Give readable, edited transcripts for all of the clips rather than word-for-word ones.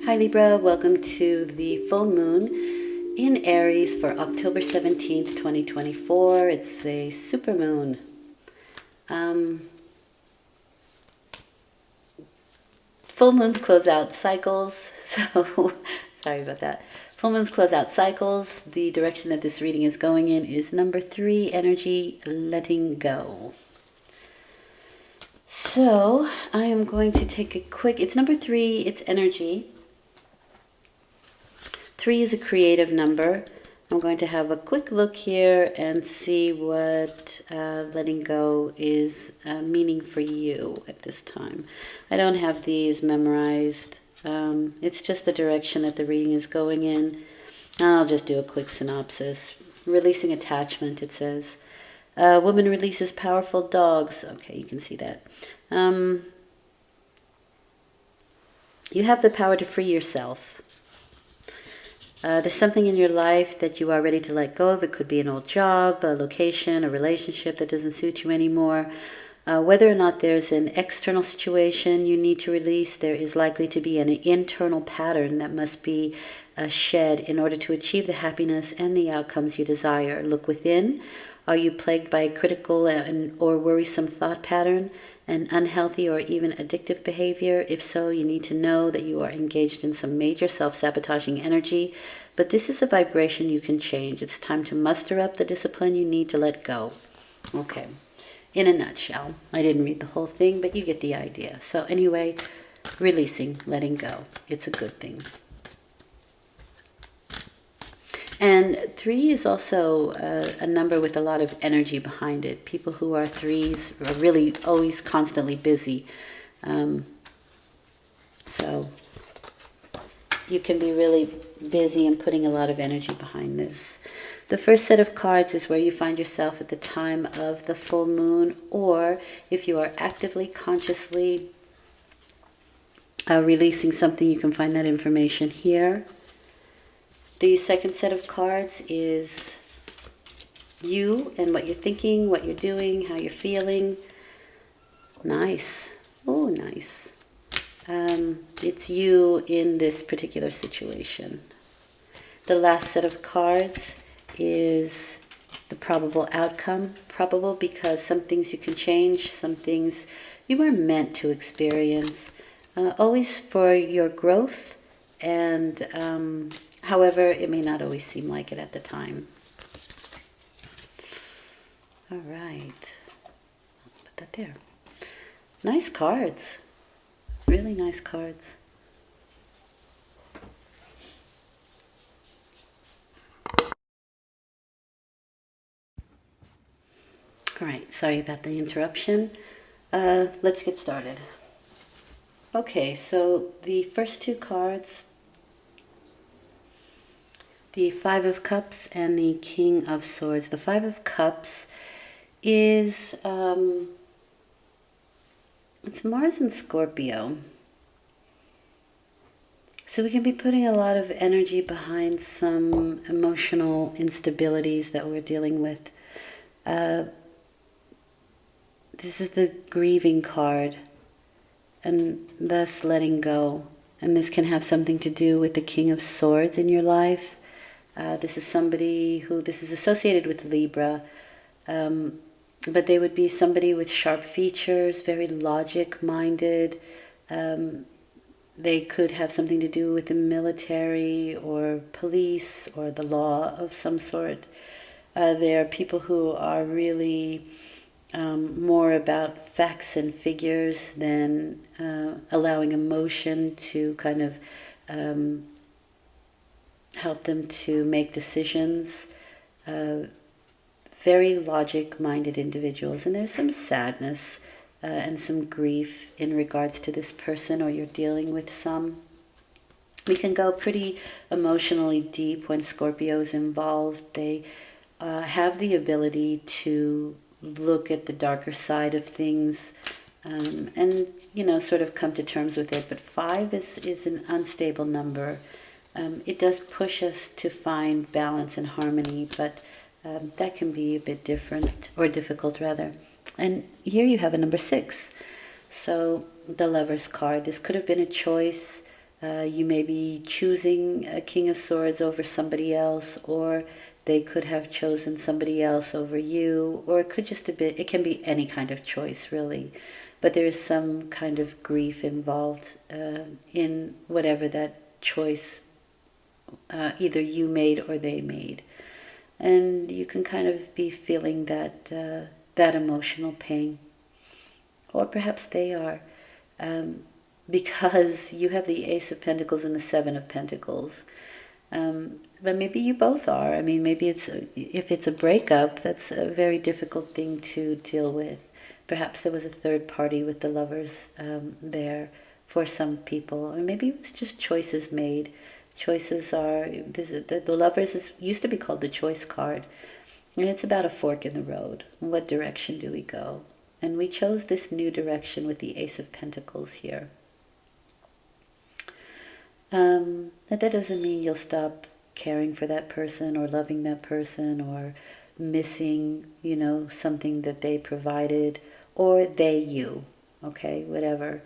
Hi Libra, welcome to the full moon in Aries for October 17th, 2024. It's a super moon. Full moons close out cycles, so sorry about that. Full moons close out cycles. The direction that this reading is going in is number 3, energy, letting go. So I am going to take a quick, it's number 3, it's energy. 3 is a creative number. I'm going to have a quick look here and see what letting go is meaning for you at this time. I don't have these memorized. It's just the direction that the reading is going in. And I'll just do a quick synopsis. Releasing attachment, it says. Woman releases powerful dogs. Okay, you can see that. You have the power to free yourself. There's something in your life that you are ready to let go of. It could be an old job, a location, a relationship that doesn't suit you anymore. Whether or not there's an external situation you need to release, there is likely to be an internal pattern that must be shed in order to achieve the happiness and the outcomes you desire. Look within. Are you plagued by a critical or worrisome thought pattern, an unhealthy or even addictive behavior? If so, you need to know that you are engaged in some major self-sabotaging energy, but this is a vibration you can change. It's time to muster up the discipline you need to let go. Okay, in a nutshell. I didn't read the whole thing, but you get the idea. So anyway, releasing, letting go. It's a good thing. And 3 is also a number with a lot of energy behind it. People who are 3s are really always constantly busy. So you can be really busy and putting a lot of energy behind this. The first set of cards is where you find yourself at the time of the full moon, or if you are actively, consciously releasing something, you can find that information here. The second set of cards is you and what you're thinking, what you're doing, how you're feeling. Nice. Oh, nice. It's you in this particular situation. The last set of cards is the probable outcome. Probable because some things you can change, some things you were meant to experience. Always for your growth, and however, it may not always seem like it at the time. All right. I'll put that there. Nice cards. Really nice cards. All right. Sorry about the interruption. Let's get started. Okay, so the first 2 cards, the 5 of Cups and the King of Swords. The 5 of Cups is, it's Mars and Scorpio. So we can be putting a lot of energy behind some emotional instabilities that we're dealing with. This is the grieving card, and thus letting go. And this can have something to do with the King of Swords in your life. This is somebody who, this is associated with Libra, but they would be somebody with sharp features, very logic-minded. They could have something to do with the military or police or the law of some sort. They are people who are really more about facts and figures than allowing emotion to kind of help them to make decisions. Very logic-minded individuals, and there's some sadness and some grief in regards to this person, or you're dealing with some. We can go pretty emotionally deep when Scorpio is involved. They have the ability to look at the darker side of things and, you know, sort of come to terms with it. But 5 is an unstable number. It does push us to find balance and harmony, but that can be a bit different, or difficult rather. And here you have a number 6. So the Lover's card. This could have been a choice You may be choosing a King of Swords over somebody else, or they could have chosen somebody else over you, or it could just it can be any kind of choice, really. But there is some kind of grief involved in whatever that choice either you made or they made. And you can kind of be feeling that emotional pain. Or perhaps they are. Because you have the Ace of Pentacles and the Seven of Pentacles. But maybe you both are. I mean, maybe if it's a breakup, that's a very difficult thing to deal with. Perhaps there was a third party with the Lovers there for some people. Or maybe it was just choices made. Choices are, the Lovers used to be called the choice card. And it's about a fork in the road. What direction do we go? And we chose this new direction with the Ace of Pentacles here. That doesn't mean you'll stop caring for that person or loving that person or missing, something that they provided, or they you, okay, whatever.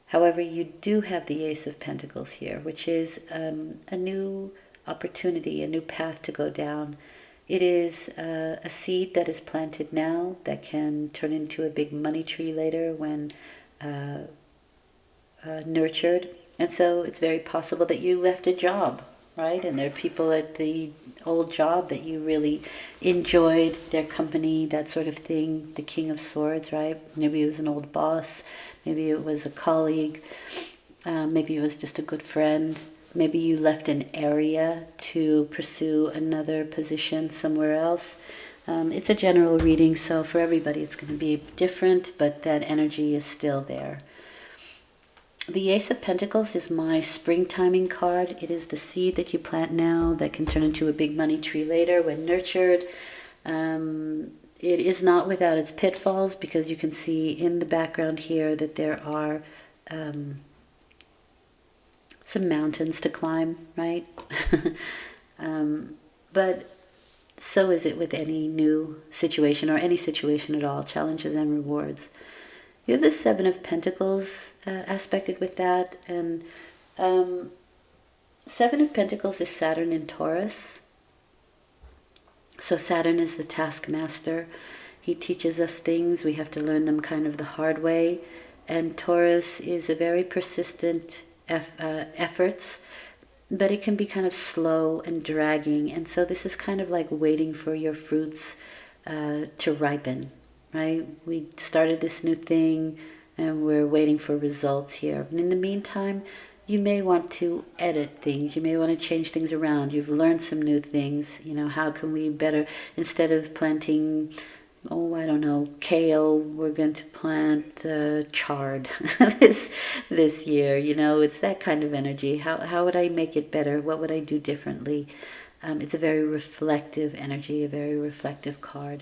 However, you do have the Ace of Pentacles here, which is a new opportunity, a new path to go down. It is a seed that is planted now that can turn into a big money tree later when nurtured. And so it's very possible that you left a job, right? And there are people at the old job that you really enjoyed their company, that sort of thing. The King of Swords, right? Maybe it was an old boss. Maybe it was a colleague. Maybe it was just a good friend. Maybe you left an area to pursue another position somewhere else. It's a general reading, so for everybody it's going to be different, but that energy is still there. The Ace of Pentacles is my springtiming card. It is the seed that you plant now that can turn into a big money tree later when nurtured. It is not without its pitfalls, because you can see in the background here that there are some mountains to climb, right? But so is it with any new situation or any situation at all, challenges and rewards. You have the Seven of Pentacles aspected with that, and Seven of Pentacles is Saturn in Taurus. So Saturn is the taskmaster. He teaches us things. We have to learn them kind of the hard way. And Taurus is a very persistent efforts, but it can be kind of slow and dragging. And so this is kind of like waiting for your fruits to ripen. Right? We started this new thing and we're waiting for results here. And in the meantime, you may want to edit things. You may want to change things around. You've learned some new things. How can we better, instead of planting, I don't know, kale, we're going to plant chard this year. It's that kind of energy. How would I make it better? What would I do differently? It's a very reflective energy, a very reflective card.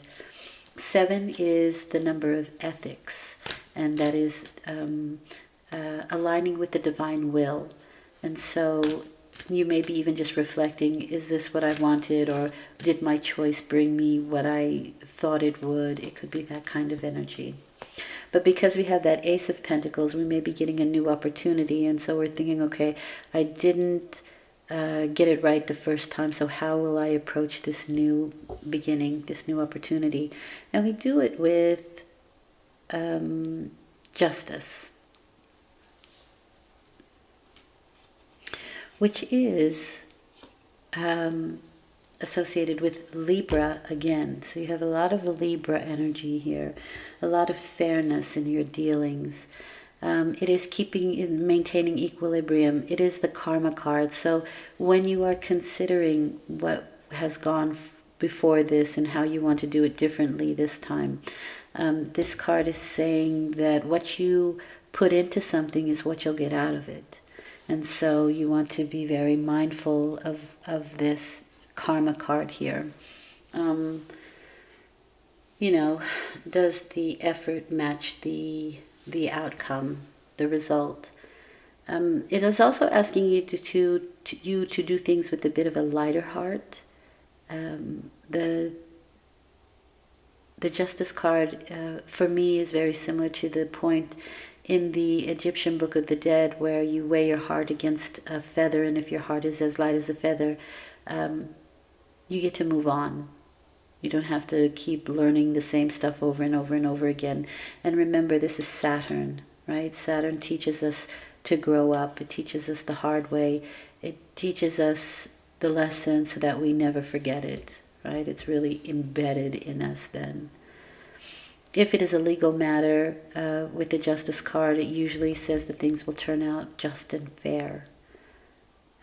7 is the number of ethics, and that is aligning with the divine will. And so you may be even just reflecting, is this what I wanted, or did my choice bring me what I thought it would? It could be that kind of energy. But because we have that Ace of Pentacles, we may be getting a new opportunity, and so we're thinking, okay, I didn't get it right the first time, so how will I approach this new beginning, this new opportunity? And we do it with justice, which is associated with Libra again. So you have a lot of Libra energy here, a lot of fairness in your dealings. It is maintaining equilibrium. It is the karma card. So when you are considering what has gone before this and how you want to do it differently this time, this card is saying that what you put into something is what you'll get out of it. And so you want to be very mindful of this karma card here. Does the effort match the outcome, the result? It is also asking you to do things with a bit of a lighter heart. The Justice card for me is very similar to the point in the Egyptian Book of the Dead, where you weigh your heart against a feather, and if your heart is as light as a feather, you get to move on. You don't have to keep learning the same stuff over and over and over again. And remember, this is Saturn, right? Saturn teaches us to grow up. It teaches us the hard way. It teaches us the lesson so that we never forget it, right? It's really embedded in us then. If it is a legal matter, with the Justice card, it usually says that things will turn out just and fair.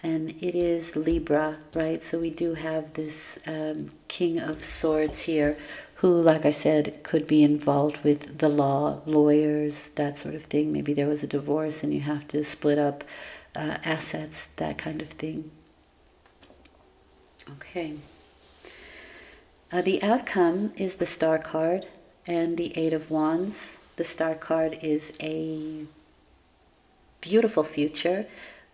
And it is Libra, right? So we do have this King of Swords here, who, like I said, could be involved with the law, lawyers, that sort of thing. Maybe there was a divorce and you have to split up assets, that kind of thing. Okay. The outcome is the Star card and the Eight of Wands. The Star card is a beautiful future.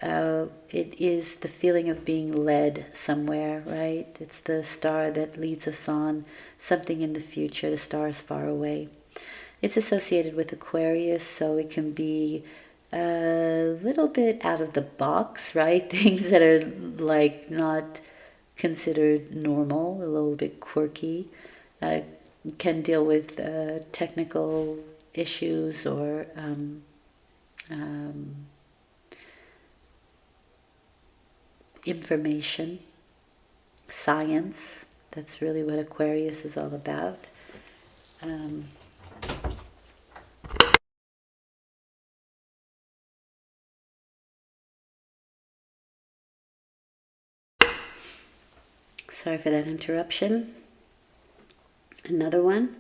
It is the feeling of being led somewhere, right? It's the star that leads us on something in the future. The star is far away. It's associated with Aquarius, so it can be a little bit out of the box, right? Things that are like not considered normal, a little bit quirky. Can deal with technical issues or information, science. That's really what Aquarius is all about. Sorry for that interruption. Another one.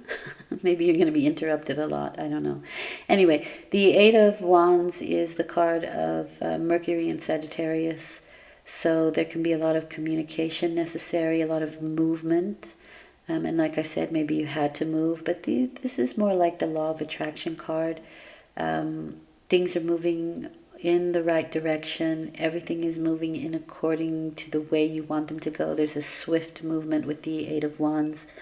Maybe you're going to be interrupted a lot. I don't know. Anyway, the Eight of Wands is the card of Mercury and Sagittarius. So there can be a lot of communication necessary, a lot of movement. And like I said, maybe you had to move. But this is more like the Law of Attraction card. Things are moving in the right direction. Everything is moving in according to the way you want them to go. There's a swift movement with the Eight of Wands.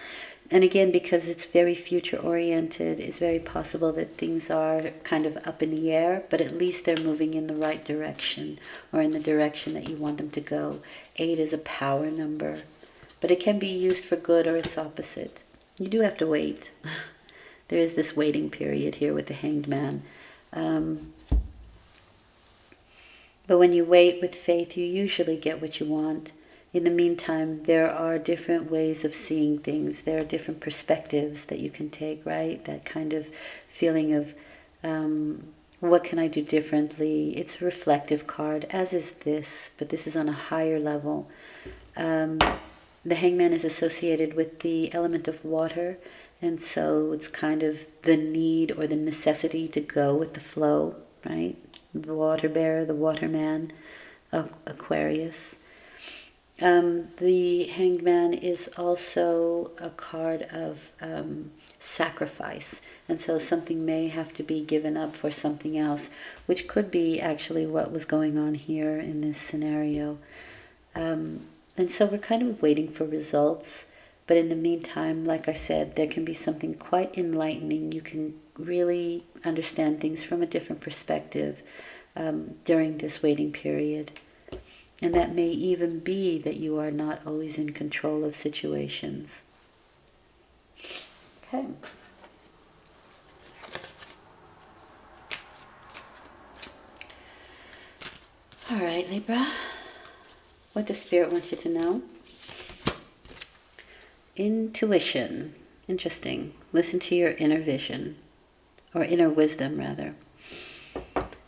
And again, because it's very future-oriented, it's very possible that things are kind of up in the air, but at least they're moving in the right direction, or in the direction that you want them to go. 8 is a power number, but it can be used for good or its opposite. You do have to wait. There is this waiting period here with the Hanged Man. But when you wait with faith, you usually get what you want. In the meantime, there are different ways of seeing things. There are different perspectives that you can take, right? That kind of feeling of what can I do differently? It's a reflective card, as is this, but this is on a higher level. The Hangman is associated with the element of water, and so it's kind of the need or the necessity to go with the flow, right? The water bearer, the waterman, Aquarius. The Hanged Man is also a card of sacrifice, and so something may have to be given up for something else, which could be actually what was going on here in this scenario. And so we're kind of waiting for results, but in the meantime, like I said, there can be something quite enlightening. You can really understand things from a different perspective during this waiting period. And that may even be that you are not always in control of situations. Okay. All right, Libra. What does Spirit want you to know? Intuition. Interesting. Listen to your inner vision, or inner wisdom, rather.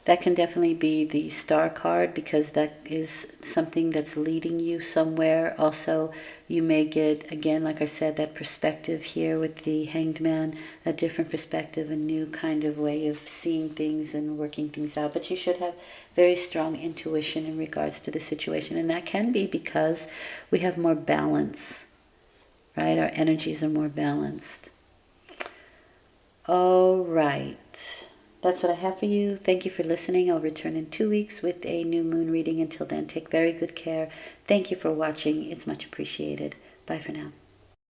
That can definitely be the Star card, because that is something that's leading you somewhere. Also, you may get, again, like I said, that perspective here with the Hanged Man, a different perspective, a new kind of way of seeing things and working things out. But you should have very strong intuition in regards to the situation. And that can be because we have more balance, right? Our energies are more balanced. All right. That's what I have for you. Thank you for listening. I'll return in 2 weeks with a new moon reading. Until then, take very good care. Thank you for watching. It's much appreciated. Bye for now.